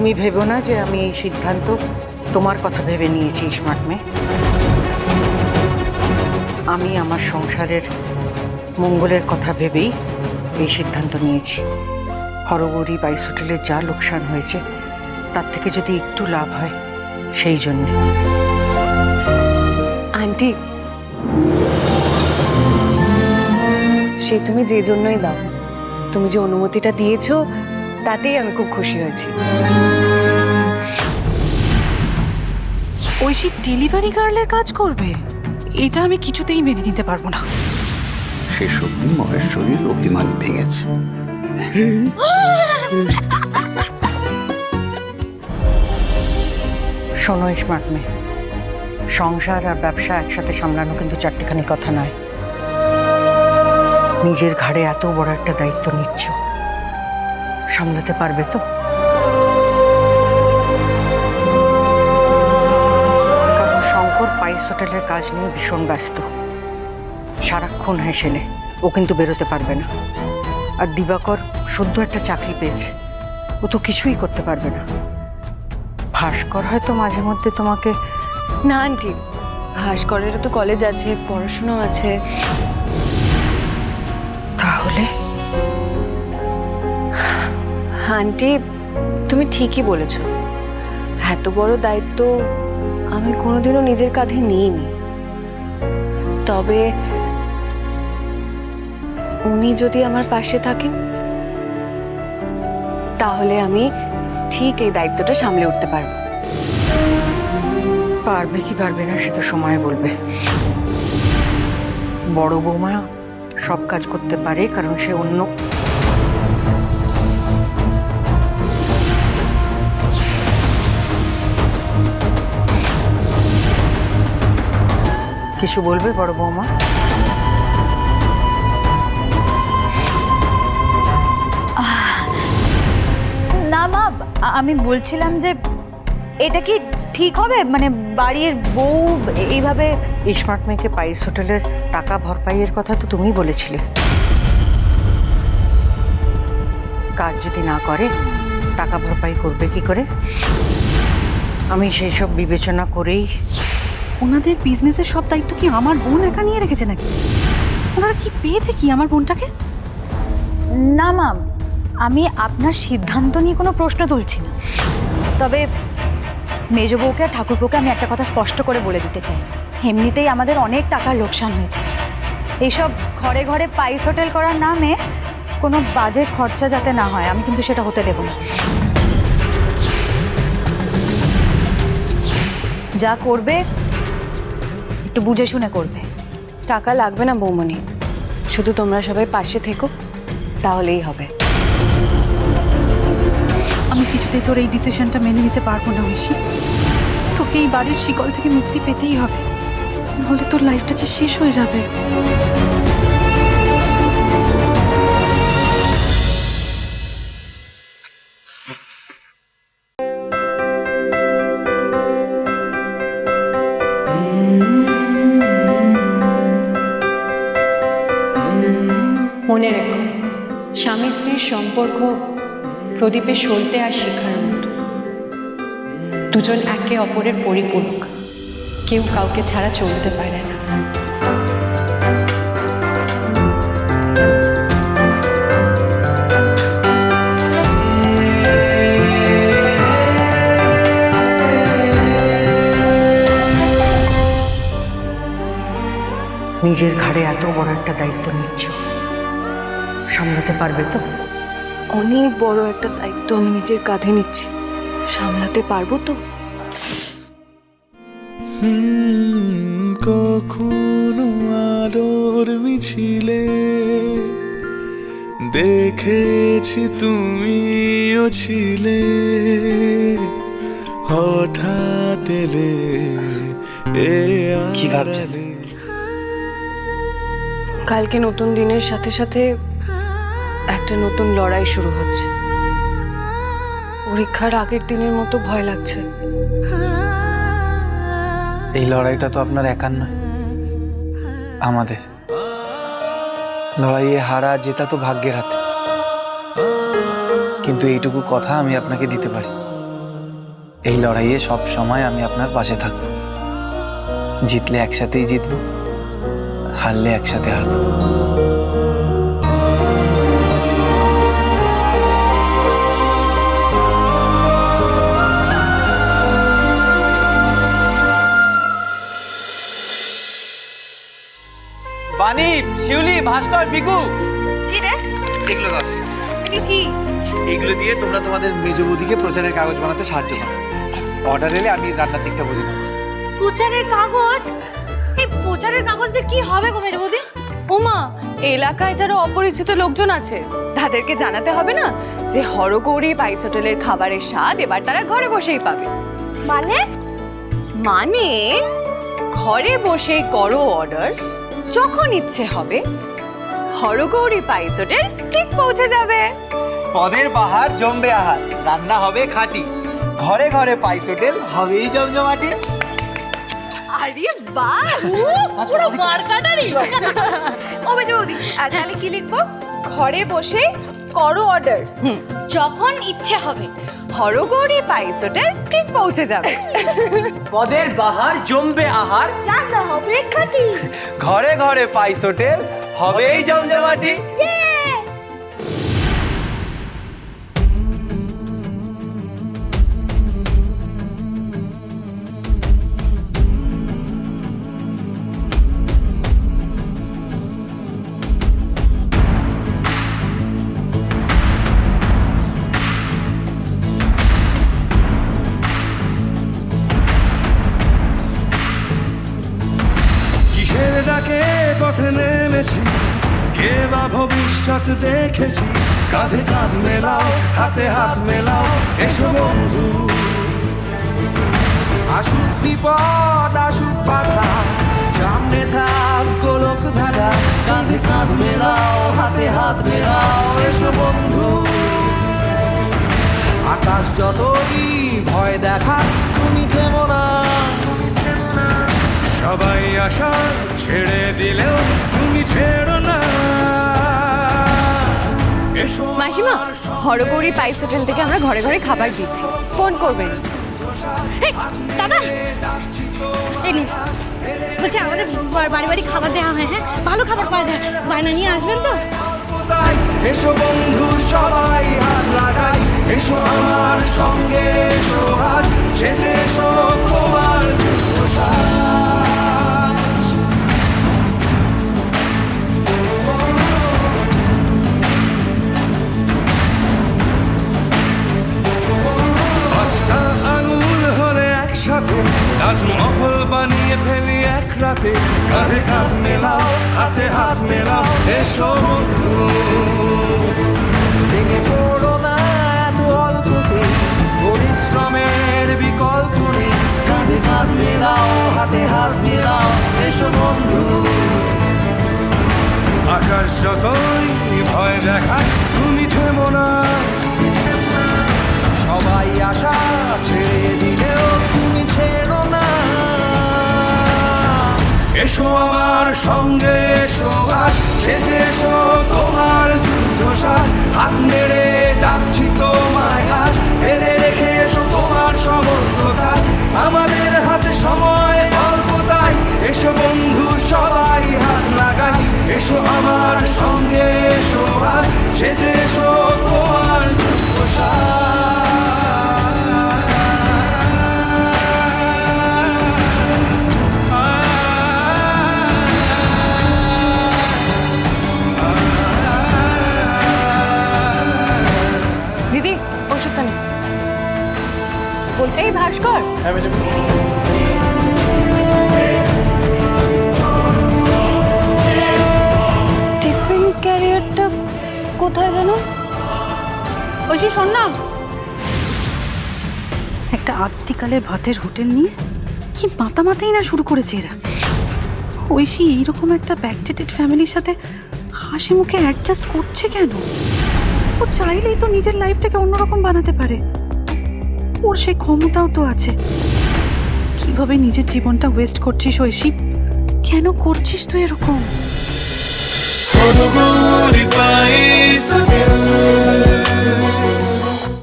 তুমি ভেবো না যে আমি এই সিদ্ধান্ত তোমার কথা ভেবে নিয়েছি স্মার্ট মেয়ে। আমি আমার সংসারের মঙ্গলের কথা ভেবেই এই সিদ্ধান্ত নিয়েছি। হরগৌরী বাইস হোটেলের যা লোকসান হয়েছে তার থেকে যদি একটু লাভ হয় সেই জন্যে। আন্টি, সে তুমি যে জন্যই দাও, তুমি যে অনুমতিটা দিয়েছো তাতেই আমি খুব খুশি হয়েছি। ঐশী ডেলিভারি গার্লের কাজ করবে, এটা আমি কিছুতেই মেনে নিতে পারবো না। শেষ অবধি মহেশ্বরীর অভিমান ভেঙেছে। শোনো স্মার্ট মেয়ে, সংসার আর ব্যবসা একসাথে সামলানো কিন্তু চারটিখানি কথা নয়। নিজের ঘাড়ে এত বড় একটা দায়িত্ব নিচ্ছ, সামলাতে পারবে তো? কারণ শঙ্কর বাইস হোটেলের কাজ নিয়ে ভীষণ ব্যস্ত, সারাক্ষণ হেসেলে ও কিন্তু বেরোতে পারবে না। আর দিবাকর সদ্য একটা চাকরি পেয়েছে, ও তো কিছুই করতে পারবে না। ভাস্কর হয়তো মাঝে মধ্যে তোমাকে। না আন্টি, ভাস্করেরও তো কলেজ আছে, পড়াশুনো আছে। তাহলে আন্টি, তুমি ঠিকই বলেছ, এত বড় দায়িত্ব আমি কোনোদিনও নিজের কাঁধে নিইনি। তবে উনি যদি আমার পাশে থাকেন তাহলে আমি ঠিক এই দায়িত্বটা সামলে উঠতে পারবো। পারবে কি পারবে না সে তো সময় বলবে। বড় বৌমা সব কাজ করতে পারে কারণ সে অন্য। কিছু বলবে বড় বৌমা? না মা, আমি বলছিলাম যে এটা কি ঠিক হবে, মানে বাড়ির বউ এইভাবে। স্মার্ট মেয়েকে বাইস হোটেলের টাকা ভরপাইয়ের কথা তো তুমিই বলেছিলে। কাজ যদি না করে টাকা ভরপাই করবে কি করে? আমি সেই সব বিবেচনা করেই। ওনাদের বিজনেসের সব দায়িত্ব কি আমার বোন একা নিয়ে রেখেছে নাকি? ওনারা কি পেয়েছে কি আমার বোনটাকে? না মা, আমি আপনার সিদ্ধান্ত নিয়ে কোনো প্রশ্ন তুলছি না। তবে মেজ বউকে আর ঠাকুরপোকে আমি একটা কথা স্পষ্ট করে বলে দিতে চাই, এমনিতেই আমাদের অনেক টাকার লোকসান হয়েছে। এইসব ঘরে ঘরে বাইস হোটেল করার নামে কোনো বাজে খরচা যাতে না হয়, আমি কিন্তু সেটা হতে দেব না। যা করবে একটু বুঝে শুনে করবে। টাকা লাগবে না বৌমনি, শুধু তোমরা সবাই পাশে থেকো তাহলেই হবে। আমি কিছুতেই তোর এই ডিসিশনটা মেনে নিতে পারবো না ঐশী। তোকে এই বাড়ির শিকল থেকে মুক্তি পেতেই হবে, নাহলে তোর লাইফটা যে শেষ হয়ে যাবে। মনে রেখো, স্বামী স্ত্রীর সম্পর্ক প্রদীপের সলতে আর শিখার মতো। দুজন একে অপরের পরিপূরক, কেউ কাউকে ছাড়া চলতে পারে না। নিজের ঘাড়ে এত বড় একটা দায়িত্ব নিচ্ছ, সামলাতে পারবে তো? অনেক বড় একটা দায়িত্ব আমি নিজের কাঁধে নিচ্ছি, সামলাতে পারবো তো? কখনো আলোর মিছিলে দেখেছি তুমিও ছিলে, হঠাৎ এলে কি ভাবছেন? কালকে নতুন দিনের সাথে সাথে একটা নতুন লড়াই শুরু হচ্ছে। পরীক্ষার আগের দিনের মতো ভয় লাগছে। এই লড়াইটা তো আপনার একার নয়, আমাদের। লড়াইয়ে হারা জেতা তো ভাগ্যের হাতে, কিন্তু এইটুকু কথা আমি আপনাকে দিতে পারি, এই লড়াইয়ে সব সময় আমি আপনার পাশে থাকবো। জিতলে একসাথেই জিতবো, হারলে একসাথে হারবো। বাণী, শিউলি, ভাস্কর, পিকু, কি রে? এগুলো দাও। কি? এইগুলো দিয়ে তোমরা তোমাদের মেজ বৌদিকে প্রচারের কাগজ বানাতে সাহায্য করো। অর্ডার এলে আমি রান্নার দিকটা বুঝে নেবো। প্রচারের কাগজ? এই প্রচারের কাগজ দিয়ে কি হবে গো মেজবৌদি? ওমা, এলাকায় যারা অপরিচিত লোকজন আছে তাদেরকে জানাতে হবে না যে হরগৌরী পাইস হোটেলের খাবারের স্বাদ এবার তারা ঘরে বসেই পাবে। মানে? মানে ঘরে বসেই করো অর্ডার, যখন ইচ্ছে হবে হরগৌরী পাইস হোটেল ঠিক পৌঁছে যাবে। পদের বাহার জমবে আহার, রান্না হবে খাঁটি, ঘরে ঘরে পাইস হোটেল হবেই জমজমাটি। আরে বাহ, পুরো মার্কাটারি। ও মেজবৌদি, তাহলে কি লিখবো? ঘরে বসে করো অর্ডার, যখন ইচ্ছে হবে হরগৌরী পাইস হোটেল ঠিক পৌঁছে যাবে। পদের বাহার জমবে আহার, রান্না হবে খাঁটি, ঘরে ঘরে পাইস হোটেল হবেই জমজমাটি। কিসের ডাকে পথে নেমেছি, কে বা ভবিষ্যৎ দেখেছি। কাঁধে কাঁধ মেলাও, হাতে হাত মেলাও, এসো বন্ধু। আসুক বিপদ, আসুক বাধা, সামনে থাক গোলক ধারা। কাঁধে কাঁধ মেলাও, হাতে হাত মেলাও, এসো বন্ধু। আকাশ যতই ভয় দেখা, তুমি থেমো না। সবাই আশা ছেড়ে দিলেও তুমি ছেড়ো না। এসো মাসিমা, হরগৌরী পাইস হোটেল থেকে আমরা ঘরে ঘরে খাবার দিচ্ছি, ফোন করবেন। দাদা এই নিন, বলছি আমাদের বাড়ি বাড়ি খাবার দেওয়া হয়, হ্যাঁ ভালো খাবার পাওয়া যায়, বায়না নিয়ে আসবেন তো? এসো বন্ধু সবাই হাত লাগাই, এসো আমার সঙ্গে এসো আজ, সেজে এসো তোমার যুদ্ধ সাজ। পাঁচটা আঙুল হলে একসাথে তাজমহল বানিয়ে ফেলি এক রাতে। কাঁধে কাঁধ মেলাও, হাতে হাত মেলাও, এসো বন্ধু। ভেঙে পড়ো না এত অল্পতে, পরিশ্রমের বিকল্প নেই। কাঁধে কাঁধ মেলাও, হাতে হাত মেলাও, এসো বন্ধু। আকাশ যতই ভয় দেখায়, তুমি থেমো না। সবাই আশা ছেড়ে দিলেও তুমি ছেড়ো না। এসো আমার সঙ্গে এসো আজ, সেজে এসো তোমার যুদ্ধ সাজ। হাত নেড়ে ডাকছি তোমায় আজ, ফেলে রেখে এসো তোমার সমস্ত কাজ। আমাদের হাতে সময় অল্প তাই, এসো বন্ধু সবাই হাত লাগাই। এসো আমার সঙ্গে এসো আজ, সেজে এসো তোমার যুদ্ধ সাজ। দিদি, ওষুধটা নিন। বলছে এই ভাস্কর, টিফিন ক্যারিয়ারটা কোথায় জানো? ঐশী শোন না, একটা আদ্যিকালের ভাতের হোটেল নিয়ে কি মাতামাতাই না শুরু করেছে এরা। ঐশী এইরকম একটা ব্যাকডেটেড ফ্যামিলির সাথে হাসি মুখে অ্যাডজাস্ট করছে কেন? ও চাইলেই তো নিজের লাইফটাকে অন্যরকম বানাতে পারে, ওর সেই ক্ষমতাও তো আছে। কিভাবে নিজের জীবনটা ওয়েস্ট করছিস ঐশী? কেন করছিস তুই এরকম? হরগৌরী পাইস হোটেল।